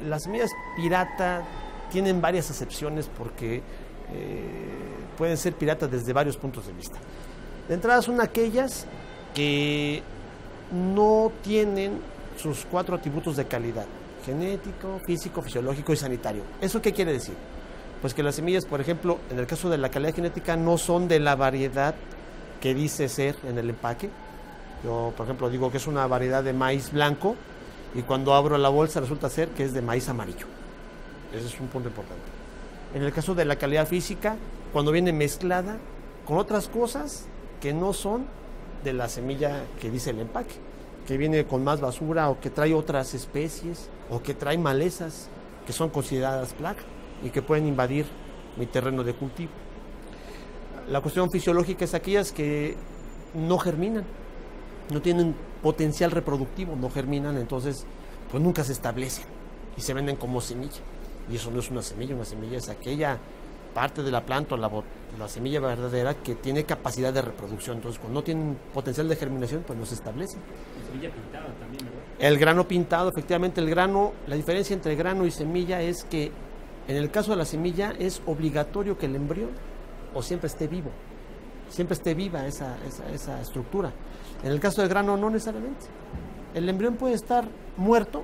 Las semillas pirata tienen varias acepciones porque pueden ser piratas desde varios puntos de vista. De entrada son aquellas que no tienen sus 4 atributos de calidad: genético, físico, fisiológico y sanitario. ¿Eso qué quiere decir? Pues que las semillas, por ejemplo, en el caso de la calidad genética, no son de la variedad que dice ser en el empaque. Yo, por ejemplo, digo que es una variedad de maíz blanco y cuando abro la bolsa resulta ser que es de maíz amarillo. Ese es un punto importante. En el caso de la calidad física, cuando viene mezclada con otras cosas que no son de la semilla que dice el empaque, que viene con más basura o que trae otras especies o que trae malezas que son consideradas plaga y que pueden invadir mi terreno de cultivo. La cuestión fisiológica es aquellas que no germinan, no tienen potencial reproductivo, no germinan, entonces pues nunca se establecen y se venden como semilla. Y eso no es una semilla es aquella parte de la planta o la semilla verdadera que tiene capacidad de reproducción. Entonces cuando no tienen potencial de germinación, pues no se establecen. La semilla pintada también, ¿verdad? El grano pintado, efectivamente, el grano, la diferencia entre grano y semilla es que en el caso de la semilla es obligatorio que el embrión o siempre esté vivo, siempre esté viva esa estructura. En el caso del grano no necesariamente. El embrión puede estar muerto,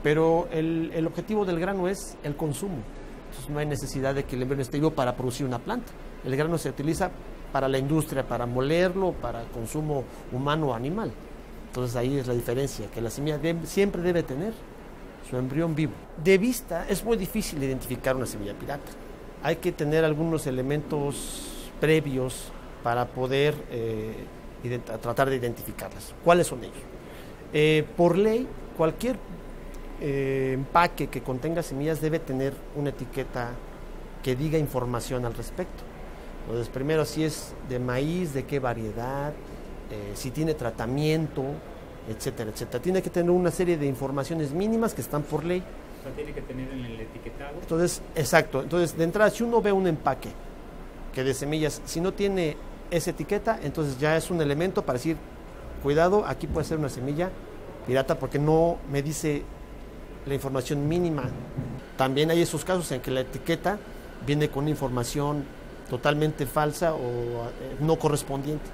pero el objetivo del grano es el consumo. Entonces no hay necesidad de que el embrión esté vivo para producir una planta. El grano se utiliza para la industria, para molerlo, para consumo humano o animal. Entonces ahí es la diferencia, que la semilla siempre debe tener su embrión vivo. De vista es muy difícil identificar una semilla pirata. Hay que tener algunos elementos previos para poder tratar de identificarlas. ¿Cuáles son ellos? Por ley, cualquier empaque que contenga semillas debe tener una etiqueta que diga información al respecto. Entonces, primero, si es de maíz, de qué variedad, si tiene tratamiento, etcétera, etcétera. Tiene que tener una serie de informaciones mínimas que están por ley. O sea, tiene que tener en el etiquetado. Entonces, exacto. Entonces, de entrada, si uno ve un empaque que de semillas, si no tiene esa etiqueta, entonces ya es un elemento para decir, cuidado, aquí puede ser una semilla pirata porque no me dice la información mínima. También hay esos casos en que la etiqueta viene con una información totalmente falsa o no correspondiente.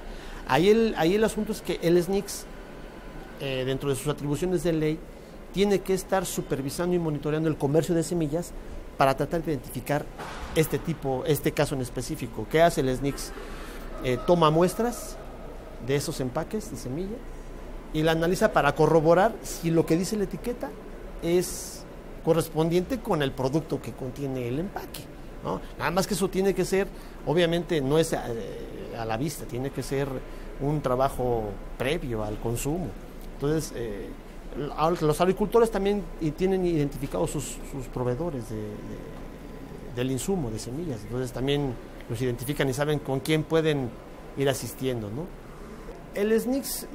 Ahí el asunto es que el SNICS, dentro de sus atribuciones de ley, tiene que estar supervisando y monitoreando el comercio de semillas para tratar de identificar este caso en específico. ¿Qué hace el SNICS? Toma muestras de esos empaques de semilla y la analiza para corroborar si lo que dice la etiqueta es correspondiente con el producto que contiene el empaque, ¿no? Nada más que eso tiene que ser, obviamente no es a la vista, tiene que ser un trabajo previo al consumo. Entonces, los agricultores también tienen identificados sus proveedores del insumo de semillas, entonces también los identifican y saben con quién pueden ir asistiendo, ¿no? El SNICS,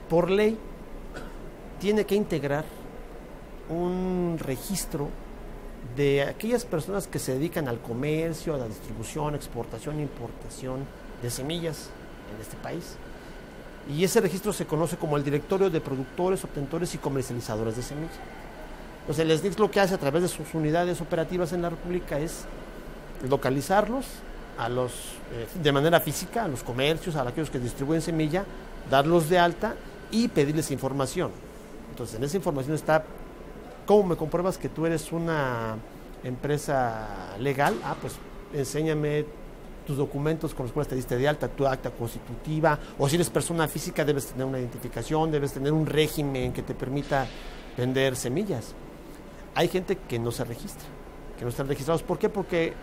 por ley, tiene que integrar un registro de aquellas personas que se dedican al comercio, a la distribución, exportación e importación de semillas en este país. Y ese registro se conoce como el Directorio de Productores, Obtentores y Comercializadores de Semillas. Entonces el SNICS lo que hace a través de sus unidades operativas en la República es localizarlos de manera física, a los comercios, a aquellos que distribuyen semilla, darlos de alta y pedirles información. Entonces en esa información está: ¿cómo me compruebas que tú eres una empresa legal? Pues enséñame tus documentos con los cuales te diste de alta, tu acta constitutiva, o si eres persona física debes tener una identificación, debes tener un régimen que te permita vender semillas. Hay gente que no se registra, que no están registrados. ¿Por qué? Porque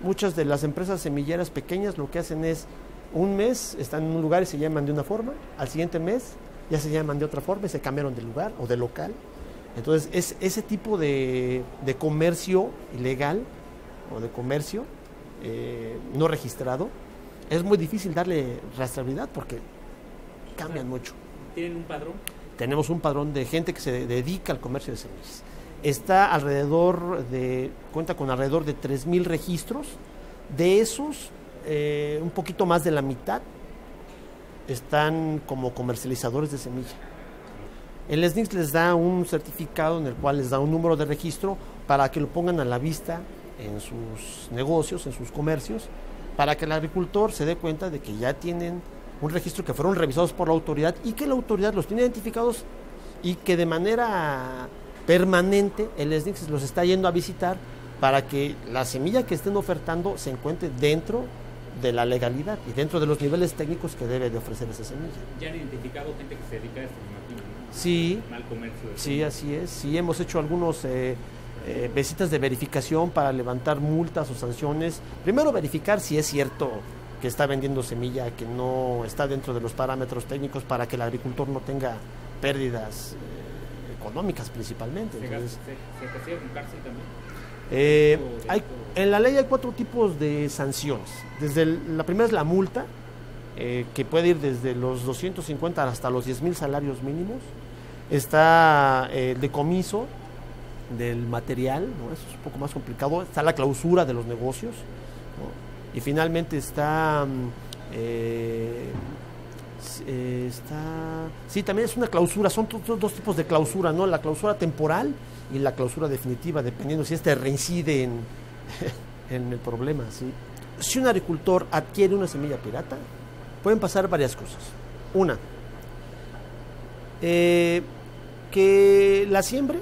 muchas de las empresas semilleras pequeñas lo que hacen es, un mes están en un lugar y se llaman de una forma, al siguiente mes ya se llaman de otra forma y se cambiaron de lugar o de local. Entonces, ese tipo de comercio ilegal o de comercio no registrado, es muy difícil darle rastreabilidad porque cambian mucho. ¿Tienen un padrón? Tenemos un padrón de gente que se dedica al comercio de semillas. Cuenta con alrededor de 3,000 registros. De esos, un poquito más de la mitad están como comercializadores de semilla. El SNICS les da un certificado en el cual les da un número de registro para que lo pongan a la vista en sus negocios, en sus comercios, para que el agricultor se dé cuenta de que ya tienen un registro, que fueron revisados por la autoridad y que la autoridad los tiene identificados y que de manera permanente el SNICS los está yendo a visitar para que la semilla que estén ofertando se encuentre dentro de la legalidad y dentro de los niveles técnicos que debe de ofrecer esa semilla. Ya han identificado gente que se dedica a esto, me imagino, ¿no? Sí, Mal comercio. sí, así es. Sí, hemos hecho algunos visitas de verificación para levantar multas o sanciones. Primero verificar si es cierto que está vendiendo semilla que no está dentro de los parámetros técnicos para que el agricultor no tenga pérdidas económicas principalmente. Entonces, ¿Se castiga con cárcel también? En la ley hay 4 tipos de sanciones. La primera es la multa, que puede ir desde los 250 hasta los 10,000 salarios mínimos. Está el decomiso del material, ¿no? Eso es un poco más complicado. Está la clausura de los negocios, ¿no? Y finalmente está sí, también es una clausura. Son dos tipos de clausura, ¿no? La clausura temporal y la clausura definitiva, dependiendo si reincide en el problema, ¿sí? Si un agricultor adquiere una semilla pirata, pueden pasar varias cosas. Una, que la siembre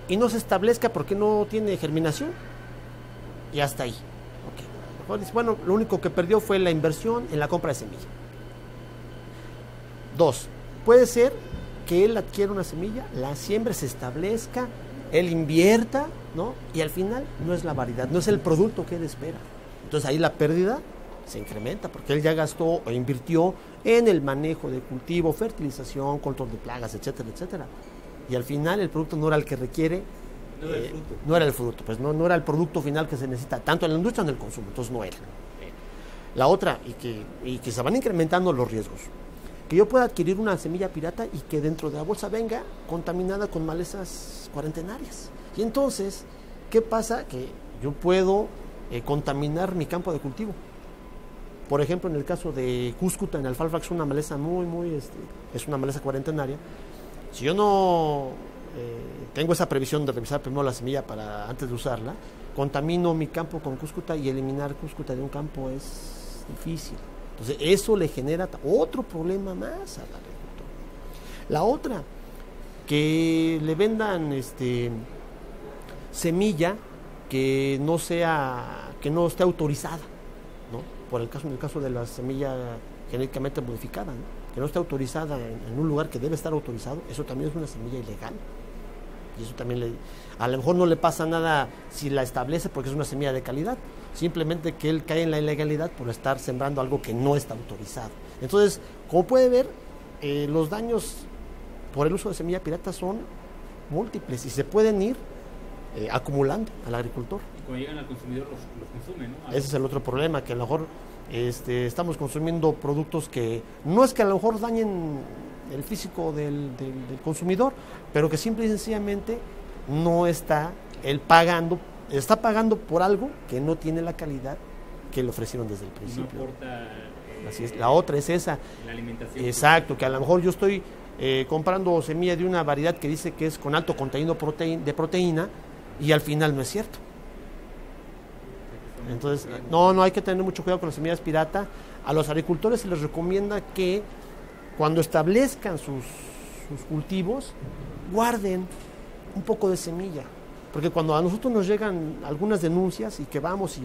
y no se establezca porque no tiene germinación y hasta ahí. Okay. Bueno, lo único que perdió fue la inversión en la compra de semilla. 2, puede ser que él adquiera una semilla, la siembre, se establezca, él invierta, ¿no? Y al final no es la variedad, no es el producto que él espera. Entonces ahí la pérdida se incrementa porque él ya gastó o invirtió en el manejo de cultivo, fertilización, control de plagas, etcétera, etcétera. Y al final el producto no era el que requiere, no era el fruto, pues no era el producto final que se necesita, tanto en la industria como en el consumo, entonces no era. La otra, y que se van incrementando los riesgos, que yo pueda adquirir una semilla pirata y que dentro de la bolsa venga contaminada con malezas cuarentenarias. Y entonces, ¿qué pasa? Que yo puedo contaminar mi campo de cultivo. Por ejemplo, en el caso de cúscuta, en alfalfa, que es una maleza es una maleza cuarentenaria. Si yo no tengo esa previsión de revisar primero la semilla antes de usarla, contamino mi campo con cúscuta y eliminar cúscuta de un campo es difícil. Entonces, eso le genera otro problema más al agricultor. La otra, que le vendan semilla que no esté autorizada, ¿no? En el caso de la semilla genéticamente modificada, ¿no? Que no esté autorizada en un lugar que debe estar autorizado, eso también es una semilla ilegal. Y eso también a lo mejor no le pasa nada si la establece porque es una semilla de calidad, simplemente que él cae en la ilegalidad por estar sembrando algo que no está autorizado. Entonces, como puede ver, los daños por el uso de semilla pirata son múltiples y se pueden ir acumulando al agricultor. Y cuando llegan al consumidor los consumen, ¿no? Ese es el otro problema, que a lo mejor estamos consumiendo productos que no es que a lo mejor dañen el físico del consumidor, pero que simple y sencillamente no está está pagando por algo que no tiene la calidad que le ofrecieron desde el principio. No aporta, así es. La otra es esa. La alimentación. Exacto, que a lo mejor yo estoy comprando semilla de una variedad que dice que es con alto contenido de proteína y al final no es cierto. Entonces, no hay que tener mucho cuidado con las semillas pirata. A los agricultores se les recomienda que cuando establezcan sus cultivos, guarden un poco de semilla. Porque cuando a nosotros nos llegan algunas denuncias y que vamos y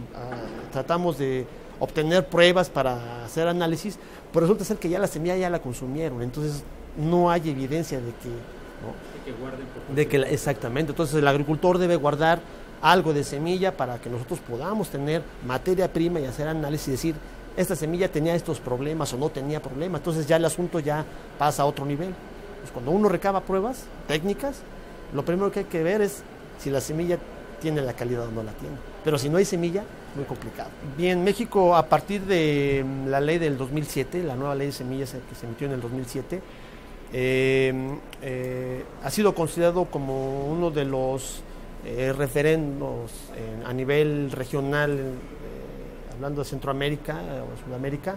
tratamos de obtener pruebas para hacer análisis, pues resulta ser que ya la semilla ya la consumieron. Entonces, no hay evidencia de que... ¿no? Exactamente. Entonces, el agricultor debe guardar algo de semilla para que nosotros podamos tener materia prima y hacer análisis y decir, esta semilla tenía estos problemas o no tenía problemas. Entonces ya el asunto ya pasa a otro nivel. Pues cuando uno recaba pruebas técnicas, lo primero que hay que ver es si la semilla tiene la calidad o no la tiene. Pero si no hay semilla, muy complicado. Bien, México, a partir de la ley del 2007, la nueva ley de semillas que se emitió en el 2007, ha sido considerado como uno de los referendos a nivel regional, hablando de Centroamérica o Sudamérica,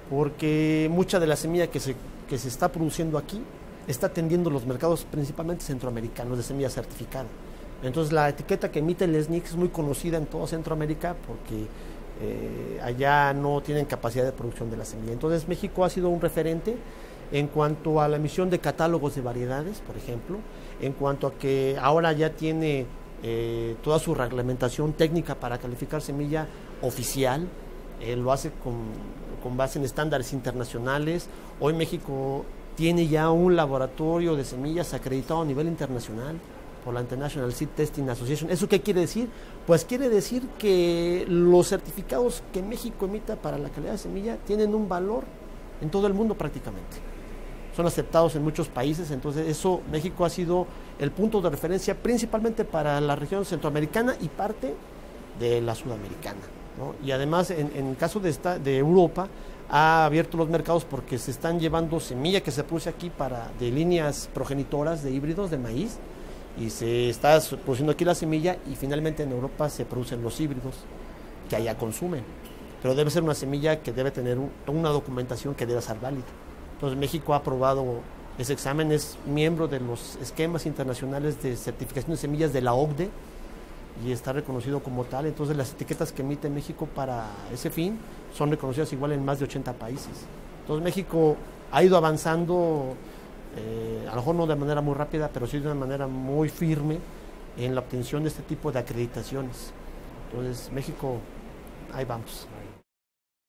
porque mucha de la semilla que se está produciendo aquí está atendiendo los mercados principalmente centroamericanos de semilla certificada. Entonces la etiqueta que emite el SNIC es muy conocida en toda Centroamérica porque allá no tienen capacidad de producción de la semilla. Entonces México ha sido un referente en cuanto a la emisión de catálogos de variedades, por ejemplo, en cuanto a que ahora ya tiene toda su reglamentación técnica para calificar semilla oficial, lo hace con base en estándares internacionales. Hoy México tiene ya un laboratorio de semillas acreditado a nivel internacional por la International Seed Testing Association. ¿Eso qué quiere decir? Pues quiere decir que los certificados que México emita para la calidad de semilla tienen un valor en todo el mundo prácticamente. Son aceptados en muchos países, entonces eso, México ha sido el punto de referencia principalmente para la región centroamericana y parte de la sudamericana, ¿no? Y además en el caso de Europa ha abierto los mercados porque se están llevando semilla que se produce aquí de líneas progenitoras de híbridos de maíz, y se está produciendo aquí la semilla y finalmente en Europa se producen los híbridos que allá consumen, pero debe ser una semilla que debe tener una documentación que debe ser válida. Entonces México ha aprobado ese examen, es miembro de los esquemas internacionales de certificación de semillas de la OCDE y está reconocido como tal. Entonces las etiquetas que emite México para ese fin son reconocidas igual en más de 80 países. Entonces México ha ido avanzando, a lo mejor no de manera muy rápida, pero sí de una manera muy firme en la obtención de este tipo de acreditaciones. Entonces México, ahí vamos.